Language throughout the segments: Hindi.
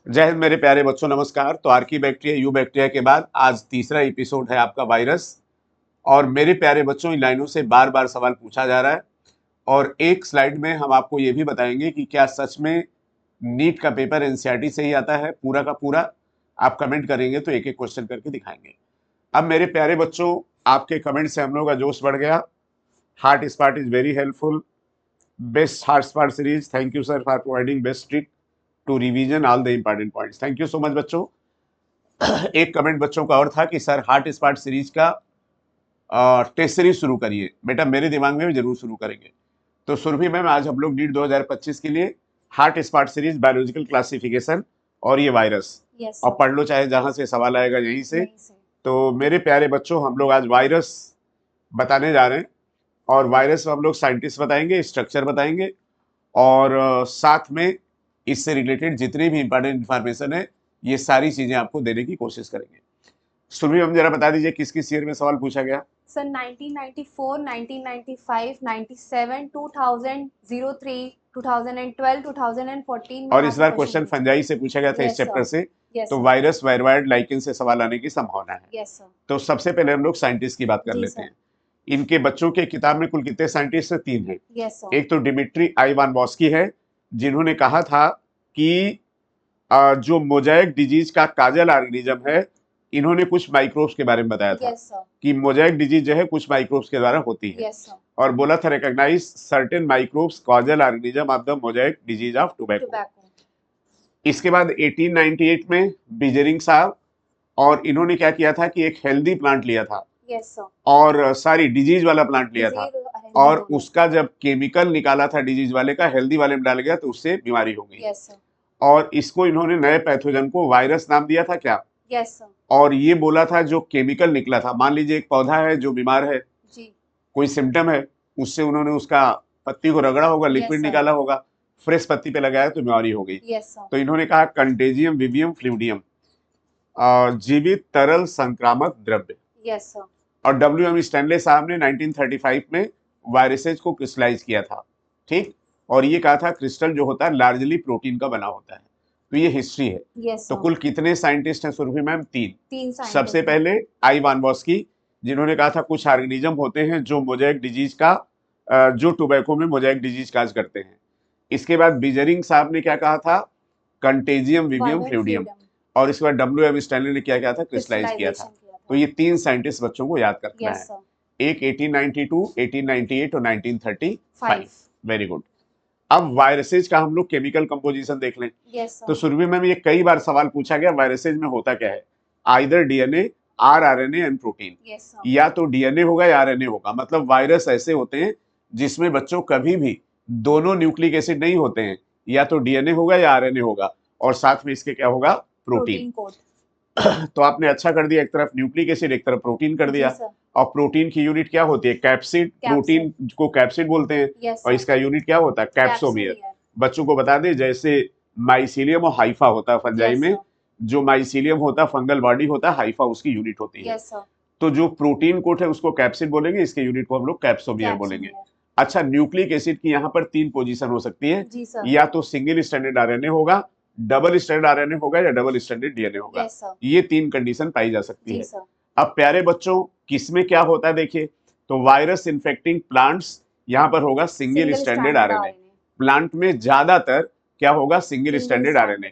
जय हिंद मेरे प्यारे बच्चों, नमस्कार। तो आर्की बैक्टीरिया यू बैक्टीरिया के बाद आज तीसरा एपिसोड है आपका वायरस। और मेरे प्यारे बच्चों, इन लाइनों से बार बार सवाल पूछा जा रहा है और एक स्लाइड में हम आपको ये भी बताएंगे कि क्या सच में नीट का पेपर एनसीईआरटी से ही आता है पूरा का पूरा। आप कमेंट करेंगे तो एक एक क्वेश्चन करके दिखाएंगे। अब मेरे प्यारे बच्चों, आपके कमेंट से हम लोग का जोश बढ़ गया। Heart spurt is very helpful. Best heart spurt series, thank you sir for providing best trick to revision all the important points. Thank you so much बच्चों। एक कमेंट बच्चों का और था कि सर हार्ट स्पार्ट सीरीज का टेस्ट सीरीज शुरू करिए। बेटा मेरे दिमाग में भी जरूर शुरू करेंगे। तो सुरभि मैम, आज हम लोग नीट 2025 के लिए heart spurt series, biological classification और ये वायरस, और पढ़ लो चाहे जहां से सवाल आएगा यहीं से। तो मेरे प्यारे बच्चों, हम लोग आज वायरस बताने जा रहे हैं और वायरस में हम लोग साइंटिस्ट बताएंगे, स्ट्रक्चर बताएंगे और साथ में इससे रिलेटेड जितनी भी इंपॉर्टेंट इंफॉर्मेशन है ये सारी चीजें आपको देने की कोशिश करेंगे। सुरभि हम जरा बता दीजिए किस किस ईयर में सवाल पूछा गया। सर 1994, 1995, 97, 2000, 03, 2012, 2014 में और इस बार आपको क्वेश्चन पूछा फंजाई से पूछा गया था इस Yes, चैप्टर sir. से। Yes, तो sir. वायरस, वायरवाइड, लाइकेन से सवाल आने की संभावना है। Yes, sir. तो सबसे पहले हम लोग साइंटिस्ट की बात कर जी, लेते sir. हैं। इनके बच्चों के किताब में कुल कितने साइंटिस्ट है? 3 हैं। Yes, sir. एक तो डिमिट्री आइवानोव्स्की है, जिन्होंने कहा था कि जो मोजाइक डिजीज का काजल ऑर्गेनिज्म है, इन्होंने कुछ माइक्रोब्स के बारे में बताया था Yes, sir. कि मोजाइक डिजीज जो है कुछ माइक्रोब्स के द्वारा होती है। Yes, sir. और बोला था recognise certain microbes causal organism of the mosaic disease of tobacco. Tobacco. इसके बाद 1898 में बिजरिंग साहब, और इन्होंने क्या किया था कि एक हेल्दी प्लांट लिया था Yes, sir. और सारी डिजीज वाला प्लांट लिया था, Disease और healthy और दोनों. उसका जब केमिकल निकाला था डिजीज वाले का, हेल्दी वाले में डाल गया तो उससे बीमारी हो गई। Yes, sir. और इसको इन्होंने नए पैथोजन को वायरस नाम दिया था क्या? Yes, sir. और ये बोला था जो केमिकल निकला था, मान लीजिए एक पौधा है जो बीमार है, जी. कोई सिम्टम है, उससे उन्होंने उसका पत्ती को रगड़ा होगा, लिक्विड sir. निकाला होगा, फ्रेश पत्ती पे लगाया तो बीमारी हो गई। Yes, sir. तो इन्होंने कहा कंटेजियम विवियम फ्लूइडियम, जीवित तरल संक्रामक द्रव्य। Yes, sir. और डब्ल्यू एम स्टैनले साहब ने 1935 में वायरसेज को क्रिस्टलाइज किया था, ठीक। और ये कहा था क्रिस्टल जो होता है लार्जली प्रोटीन का बना होता है। तो ये हिस्ट्री है। Yes, तो sir. कुल कितने साइंटिस्ट हैं सुरभि मैम? 3। 3 scientist सबसे पहले आइवानोव्स्की, जिन्होंने कहा था कुछ ऑर्गेनिज्म होते हैं जो मोजाइक डिजीज का, जो टोबैको में मोजाइक डिजीज काज करते हैं। इसके बाद बिजरिंग साहब ने क्या कहा था? कंटेजियम विवियम फ्लूइडियम। और इसके बाद डब्ल्यू एम स्टैनले ने क्या किया था? क्रिस्टलाइज किया था। तो ये 3 साइंटिस्ट बच्चों को याद रखना Yes, है। sir. एक 1892, 1898 और 1935। Very good. अब वायरसेज का हम लोग केमिकल कंपोजिशन देख लें। Yes, sir. तो सुरभि मैम, ये कई बार सवाल पूछा गया वायरसेज में होता क्या है? Either DNA, rRNA and protein. Yes, sir. या तो डीएनए होगा या आरएनए होगा। मतलब वायरस ऐसे होते हैं जिसमें बच्चों कभी भी दोनों न्यूक्लिक एसिड नहीं होते हैं, या तो डीएनए होगा या आरएनए होगा, और साथ में इसके क्या होगा? प्रोटीन। Protein code. तो आपने अच्छा कर दिया, एक तरफ न्यूक्लिक एसिड एक तरफ प्रोटीन कर दिया। जी, sir. और प्रोटीन की यूनिट क्या होती है? कैप्सिड। प्रोटीन को कैप्सिड बोलते हैं। Yes, और sir. इसका यूनिट क्या होता है? कैप्सोमियर। Capsule. बच्चों को बता दें, जैसे माइसीलियम और हाइफा होता है फंजाई Yes, में, sir. जो माइसीलियम होता है फंगल बॉडी होता है, हाइफा उसकी यूनिट होती है। Yes, sir. तो जो प्रोटीन कोट है उसको कैप्सिड बोलेंगे, इसके यूनिट को हम लोग कैप्सोमियर बोलेंगे। Capsule. अच्छा, न्यूक्लिक एसिड की यहाँ पर 3 पोजीशन हो सकती है। जी, sir. या तो सिंगल स्टैंडर्ड आरएनए होगा, डबल स्टैंडर्ड आरएनए होगा, या डबल स्टैंडर्ड डीएनए होगा। Yes, sir. ये 3 कंडीशन पाई जा सकती जी, है। sir. अब प्यारे बच्चों, किसमें क्या होता है देखिए। तो वायरस इन्फेक्टिंग प्लांट्स, यहाँ पर होगा सिंगल स्टैंडर्ड आरएनए। प्लांट में ज्यादातर क्या होगा? Single standard RNA.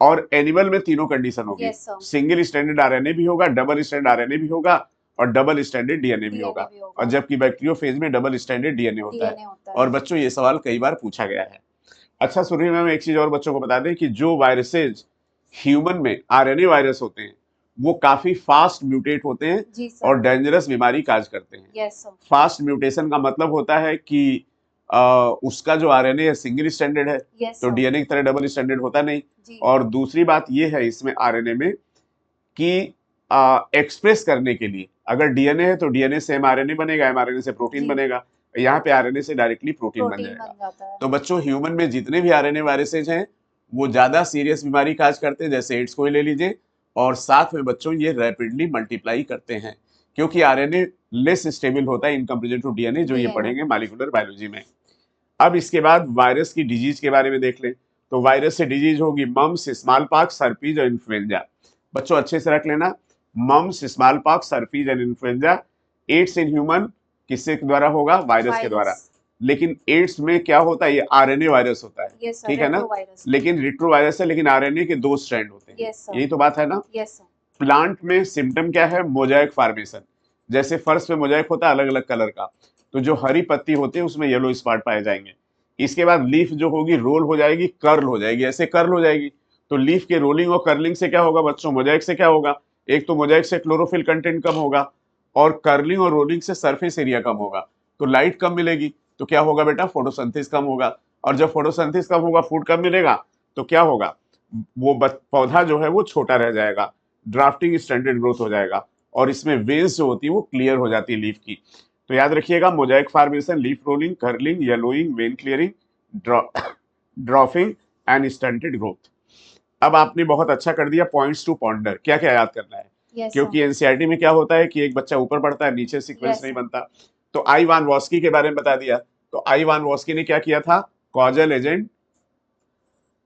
और एनिमल में तीनों कंडीशन होगी। Yes, sir. Single standard RNA भी होगा, डबल स्टैंडर्ड आरएनए भी होगा, और डबल स्टैंडर्ड डीएनए भी होगा। और जबकि बैक्टीरियोफेज में डबल स्टैंडर्ड डीएनए होता है। और बच्चों, ये सवाल कई बार पूछा गया है। अच्छा सुरभि मैम, एक चीज और बच्चों को बता दें कि जो वायरसेज ह्यूमन में आरएनए वायरस होते हैं, वो काफी फास्ट म्यूटेट होते हैं जी, sir. और डेंजरस बीमारी काज करते हैं। Yes, sir. फास्ट म्यूटेशन का मतलब होता है कि उसका जो आरएनए है सिंगल स्टैंडर्ड है, Yes, तो sir. डीएनए की तरह डबल स्टैंडर्ड होता नहीं। जी. और दूसरी बात ये है इसमें आरएनए में कि एक्सप्रेस करने के लिए अगर डीएनए है तो डीएनए से एमआरएनए बनेगा, एमआरएनए से प्रोटीन जी. बनेगा। यहाँ पे आरएनए से डायरेक्टली प्रोटीन बन प्रोटीन जाएगा। बन जाता है. तो बच्चों, ह्यूमन में जितने भी आरएनए वायरसेज हैं वो ज्यादा सीरियस बीमारी काज करते हैं, जैसे एड्स को ही ले लीजिए। और साथ में बच्चों, ये रैपिडली मल्टीप्लाई करते हैं, क्योंकि आरएनए लेस स्टेबल होता है इन कंपेरिजन टू डीएनए, जो ये DNA. पढ़ेंगे मॉलिक्यूलर बायोलॉजी में। अब इसके बाद वायरस की डिजीज के बारे में देख लें। तो वायरस से डिजीज होगी मम्स, स्मॉल पॉक्स, हर्पीज और इन्फ्लुएंजा। बच्चों अच्छे से रख लेना, mumps, small pox, herpes and influenza. AIDS in human किसके द्वारा होगा? वायरस के द्वारा। वायरस। लेकिन एड्स में क्या होता है? ये आरएनए वायरस होता है, यस सर, ठीक है ना? रेट्रोवायरस। लेकिन रिट्रोवायरस है, लेकिन आरएनए के 2 स्ट्रैंड होते हैं। Yes sir. यही तो बात है ना? Yes sir. प्लांट में सिम्टम क्या है? Mosaic formation. जैसे फर्श पे मोजाइक होता है अलग अलग कलर का, तो जो हरी पत्ती होती है उसमें येलो स्पॉट पाए जाएंगे। इसके बाद लीफ जो होगी रोल हो जाएगी, कर्ल हो जाएगी, ऐसे कर्ल हो जाएगी। तो लीफ के रोलिंग और कर्लिंग से क्या होगा बच्चों? मोजाइक से क्या होगा? एक तो मोजाइक से क्लोरोफिल कंटेंट कम होगा, और कर्लिंग और रोलिंग से सरफेस एरिया कम होगा, तो लाइट कम मिलेगी। तो क्या होगा बेटा? फोटोसिंथेसिस कम होगा, और जब फोटोसिंथेसिस कम होगा, फूड कम मिलेगा, तो क्या होगा? वो पौधा जो है वो छोटा रह जाएगा, ड्राफ्टिंग स्टैंडर्ड ग्रोथ हो जाएगा, और इसमें वेन्स जो होती है वो क्लियर हो जाती है लीफ की। तो याद रखिएगा, Mosaic formation, leaf rolling, curling, yellowing, vein clearing, dropping and stunted growth. अब आपने बहुत अच्छा कर दिया, पॉइंट्स टू पॉन्डर। क्या क्या याद करना है? यस क्योंकि सर। एनसीईआरटी में क्या होता है कि एक बच्चा ऊपर पढ़ता है, नीचे सीक्वेंस यस नहीं सर। बनता। तो आई वान वॉस्की के बारे में बता दिया। तो आई वान वॉस्की ने क्या किया था? कॉजल एजेंट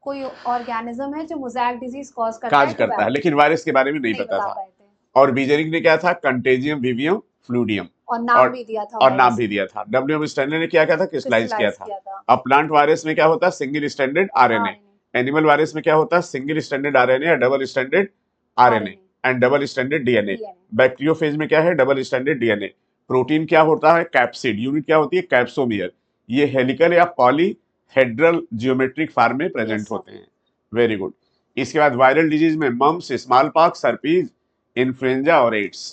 कोई ऑर्गेनिज्म है जो मोज़ैक डिजीज कॉज करता काज है, करता है, लेकिन वायरस के बारे में नहीं पता बता था। पाए थे। और बीजरिंग ने क्या था? कंटेजियम विवियम फ्लूडियम, और नाम भी दिया था और नाम वायरस भी का। दिया था। डब्ल्यू एम स्टैंडर्ड ने क्या किया था? क्रिस्टलाइज किया क्रिस्टलाइज था। किया था। अब प्लांट वायरस में क्या होता है? Single standard RNA. RNA. Animal virus में क्या होता है? सिंगल स्टैंडर्ड आरएनए या double standard RNA RNA. And double standard DNA. DNA. Bacteriophage में क्या है? Double standard DNA. प्रोटीन क्या होता है? कैप्सिड। यूनिट क्या होती है? कैप्सोमियर। ये हेलिकल या पॉलीहेड्रल जियोमेट्रिक फॉर्म में प्रेजेंट यस सर। होते हैं। Very good. इसके बाद वायरल डिजीज में mumps, small pox, herpes, influenza और एड्स।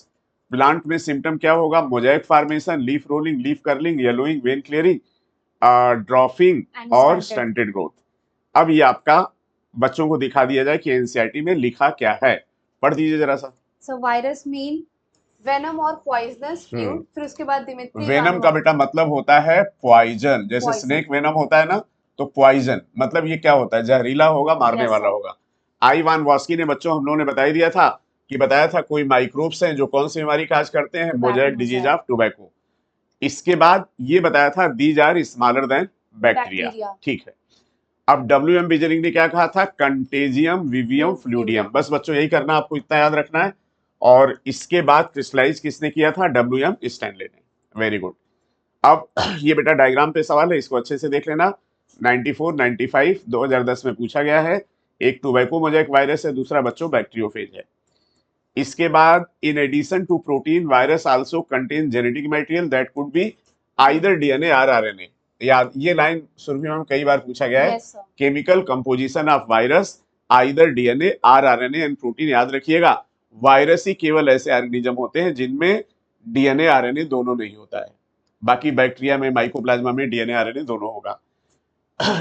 प्लांट में सिम्टम क्या होगा? Mosaic formation, leaf rolling, leaf curling, yellowing, vein clearing, dropping and और स्टंटेड। Stunted growth. अब ये आपका बच्चों को दिखा दिया जाए कि एनसीईआरटी में लिखा क्या है। पढ़ दीजिए जरा सा। सो वायरस मीन वेनम और पॉइजनस फ्लूइड। फिर उसके बाद दिमित्री वेनम का बेटा मतलब होता है पॉइजन। जैसे पॉइजन। स्नेक वेनम होता है ना, तो पॉइजन मतलब ये क्या होता है? जहरीला होगा, मारने यस वाला सर। होगा। आई वान वॉस्की ने बच्चों हम लोगों ने बता ही दिया था कि बताया था कोई माइक्रोब्स हैं जो कौन सी बीमारी काज करते हैं? Mosaic disease of tobacco. इसके बाद ये बताया था these are smaller than bacteria. Bacteria. ठीक है। अब डब्ल्यू एम बिजरिंग ने क्या कहा था? कंटेजियम विवियम फ्लूडियम। बस बच्चों यही करना, आपको इतना याद रखना है। और इसके बाद क्रिस्टलाइज किसने किया था? डब्ल्यू एम स्टैनले ने। Very good. अब ये बेटा डायग्राम पे सवाल है, इसको अच्छे से देख लेना। 94, 95, 2010 में पूछा गया है। एक टोबैको मोजाइक वायरस है, दूसरा बच्चों बैक्टीरियोफेज है। इसके बाद in addition to protein virus also contain genetic material that could be either DNA or RNA. याद, ये लाइन सुरभि मैम कई बार पूछा गया है। Yes sir. Chemical composition of virus either DNA are RNA and protein. याद रखिएगा, वायरस ही केवल ऐसे ऑर्गेनिज्म होते हैं जिनमें डीएनए आरएनए दोनों नहीं होता है। बाकी बैक्टीरिया में, माइकोप्लाज्मा में डीएनए आरएनए दोनों होगा।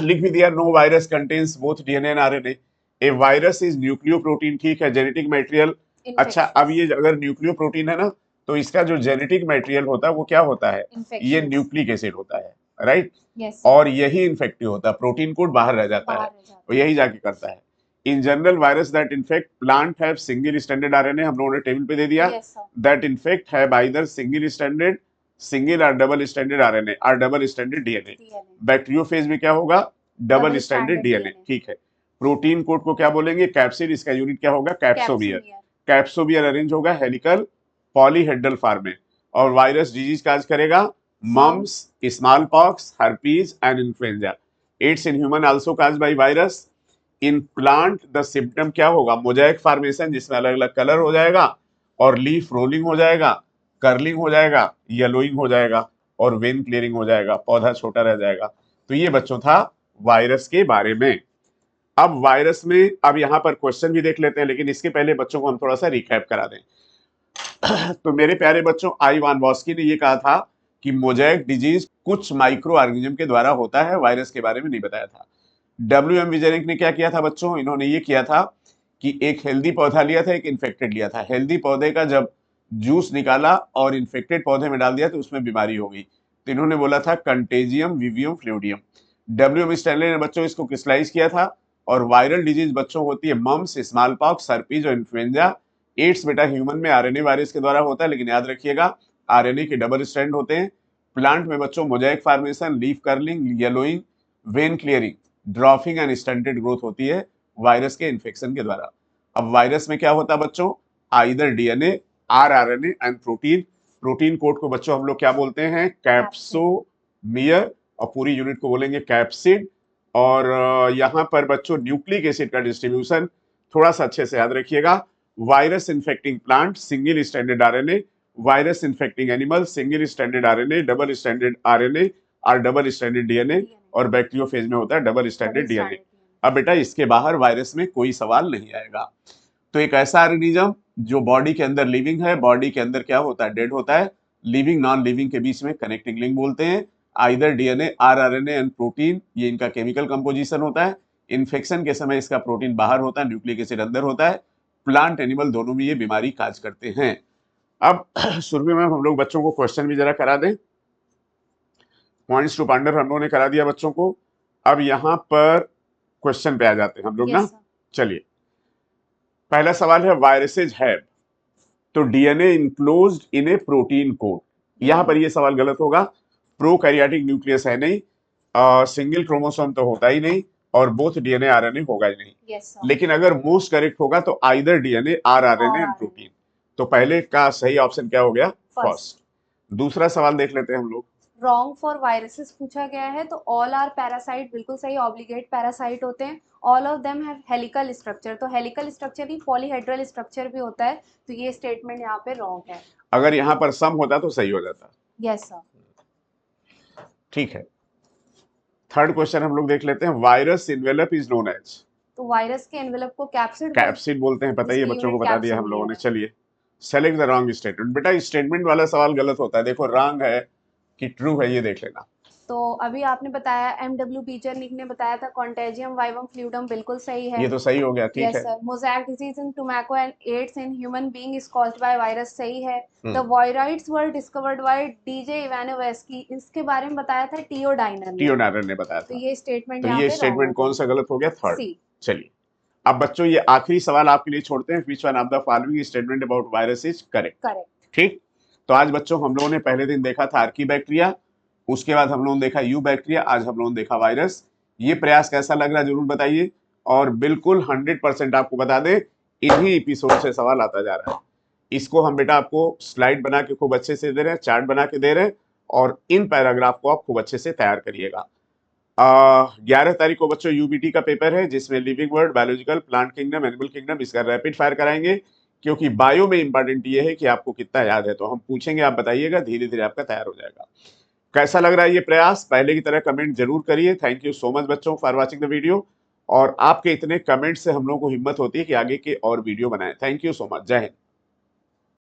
लिख भी दिया, no virus contains both DNA and RNA. A virus is nucleoprotein. ठीक है, जेनेटिक मटेरियल। अच्छा, अब ये अगर न्यूक्लियो प्रोटीन है ना, तो इसका जो जेनेटिक मटेरियल होता है वो क्या होता है? ये न्यूक्लिक एसिड होता है, राइट? यस। और यही इन्फेक्टिव होता है, प्रोटीन कोड बाहर रह जाता है, और यही जाके करता है। In general virus that infect plant have single standard RNA, हम लोगों ने टेबल पे दे दिया। Yes sir. That infect have either single standard, single और डबल स्टैंडर्ड आरएनए और डबल स्टैंडर्ड डीएनए। बैक्टीरियोफेज में क्या होगा? Double standard DNA. ठीक है। प्रोटीन कोड को क्या बोलेंगे? कैप्सिड। इसका यूनिट क्या होगा? कैप्सोवियर। कैप्सोवियर अरेंज होगा हेलिकल पॉलीहेड्रल फॉर्म में। और वायरस डिजीज काज करेगा mumps, small pox, herpes and influenza. AIDS in human also cause by virus. In plant the symptom क्या होगा? मोजाइक फॉर्मेशन, जिसमें अलग अलग कलर हो जाएगा, और लीफ रोलिंग हो जाएगा, कर्लिंग हो जाएगा, येलोइंग हो जाएगा, और वेन क्लियरिंग हो जाएगा, पौधा छोटा रह जाएगा। तो ये बच्चों था वायरस के बारे में। अब वायरस में अब यहाँ पर क्वेश्चन भी देख लेते हैं, लेकिन इसके पहले बच्चों को हम थोड़ा सा रिकैप करा दें। तो मेरे प्यारे बच्चों, आई वान वॉस्की ने ये कहा था कि मोजाइक डिजीज कुछ माइक्रो ऑर्गेनिज्म के द्वारा होता है, वायरस के बारे में नहीं बताया था। डब्ल्यू एम विजरिंग ने क्या किया था बच्चों? इन्होंने ये किया था कि एक हेल्दी पौधा लिया था, एक इन्फेक्टेड लिया था। हेल्दी पौधे का जब जूस निकाला और इन्फेक्टेड पौधे में डाल दिया तो उसमें बीमारी हो गई, तो इन्होंने बोला था कंटेजियम विवियम फ्लूडियम। डब्ल्यू एम स्टैनले ने बच्चों इसको क्रिस्टलाइज किया था। और वायरल डिजीज बच्चों होती है मम्स, स्मॉल पॉक्स, हर्पीज और इन्फ्लुएंजा। एड्स बेटा ह्यूमन में आरएनए वायरस के द्वारा होता है, लेकिन याद रखिएगा आरएनए के डबल स्ट्रैंड होते हैं। प्लांट में बच्चों Mosaic formation, leaf curling, yellowing, vein clearing, dropping and stunted growth होती है वायरस के इन्फेक्शन के द्वारा। अब वायरस में क्या होता है बच्चों, either DNA, rRNA and protein. Protein code को बच्चों हम लोग क्या बोलते हैं, कैप्सोमियर, और पूरी यूनिट को बोलेंगे कैप्सिड। और यहाँ पर बच्चों न्यूक्लिक एसिड का डिस्ट्रीब्यूशन थोड़ा सा अच्छे से याद रखिएगा। Virus infecting plant single standard RNA, virus infecting animal single standard RNA, double standard RNA और डबल स्टैंडर्ड डीएनए, और बैक्टीरियोफेज में होता है डबल स्टैंडर्ड डीएनए। अब बेटा इसके बाहर वायरस में कोई सवाल नहीं आएगा। तो एक ऐसा ऑर्गेनिज्म जो बॉडी के अंदर लिविंग है, बॉडी के अंदर क्या होता है, डेड होता है। लिविंग नॉन लिविंग के बीच में कनेक्टिंग लिंक बोलते हैं। Either DNA, rRNA and protein, ये इनका केमिकल कंपोजिशन होता है। इन्फेक्शन के समय इसका प्रोटीन बाहर होता है, न्यूक्लिक एसिड अंदर होता है। प्लांट एनिमल दोनों में ये बीमारी काज करते हैं। अब सुरभि मैम हम लोग बच्चों को क्वेश्चन भी जरा करा दें। पॉइंट्स टू पांडर हम लोगों ने करा दिया बच्चों को। अब यहाँ पर क्वेश्चन पे आ जाते हैं हम लोग ना। चलिए, पहला सवाल है वायरसेज हैव, तो डीएनए इनक्लोज्ड इन ए प्रोटीन कोड। यहां पर ये सवाल गलत होगा। प्रोकैरियोटिक न्यूक्लियस है नहीं, सिंगल क्रोमोसोम तो होता ही नहीं, और बोथ डीएनए आरएनए होगा ही नहीं। लेकिन अगर मोस्ट करेक्ट होगा तो either DNA, rRNA and protein. तो पहले का सही ऑप्शन क्या हो गया, फर्स्ट। दूसरा सवाल देख लेते हैं हम लोग। रॉन्ग फॉर वायरसेस पूछा गया है, तो ऑल आर पैरासाइट बिल्कुल सही, ऑब्लिगेट पैरासाइट होते हैं। All of them have helical structure, तो हेलिकल स्ट्रक्चर ही पॉलीहेड्रल स्ट्रक्चर भी होता है, तो ये स्टेटमेंट यहाँ पे रॉन्ग है। अगर यहाँ पर सम होता तो सही हो जाता। Yes sir. ठीक है, थर्ड क्वेश्चन हम लोग देख लेते हैं। Virus envelope is known as, तो वायरस के एनवेलप को कैप्सिड बोलते हैं, पता ही है बच्चों को, बता दिया हम लोगों ने। चलिए, सेलेक्ट द रॉन्ग स्टेटमेंट। बेटा स्टेटमेंट वाला सवाल गलत होता है, देखो रॉन्ग है कि ट्रू है ये देख लेना। तो अभी आपने बताया, एमडब्ल्यू बीचरनिक ने बताया था कॉन्टेजियम वाइवम फ्लूइडम, बिल्कुल सही है। ये तो सही हो गया, ठीक है। Sir, mosaic disease in tobacco and AIDS in human being is caused by virus, सही है। The viroids were discovered by DJ Ivanovsky, इसके बारे में बताया था टीओ डाइनर ने बताया था। तो ये स्टेटमेंट तो ये स्टेटमेंट कौन सा गलत हो गया, थर्ड। चलिए, अब बच्चों ये आखिरी सवाल आपके लिए छोड़ते हैं। Which one of the following statement about virus is correct. ठीक, तो आज बच्चों हम लोगों ने पहले दिन देखा था आर्कीबैक्टीरिया, उसके बाद हम लोगों ने देखा यू बैक्टीरिया, आज हम लोगों ने देखा वायरस। ये प्रयास कैसा लग रहा है जरूर बताइए, और बिल्कुल 100% आपको बता दें इन्हीं एपिसोड से सवाल आता जा रहा है। इसको हम बेटा आपको स्लाइड बना के खूब अच्छे से दे रहे हैं, चार्ट बना के दे रहे हैं, और इन पैराग्राफ को आप खूब अच्छे से तैयार करिएगा। 11 तारीख को बच्चों यूबीटी का पेपर है, जिसमें living world, biological, plant kingdom, animal kingdom, इसका रैपिड फायर कराएंगे। क्योंकि बायो में इंपॉर्टेंट ये है कि आपको कितना याद है, तो हम पूछेंगे, आप बताइएगा, धीरे धीरे आपका तैयार हो जाएगा। कैसा लग रहा है ये प्रयास, पहले की तरह कमेंट जरूर करिए। थैंक यू सो मच बच्चों फॉर वाचिंग द वीडियो, और आपके इतने कमेंट से हम लोगों को हिम्मत होती है कि आगे के और वीडियो बनाएं। थैंक यू सो मच, जय हिंद।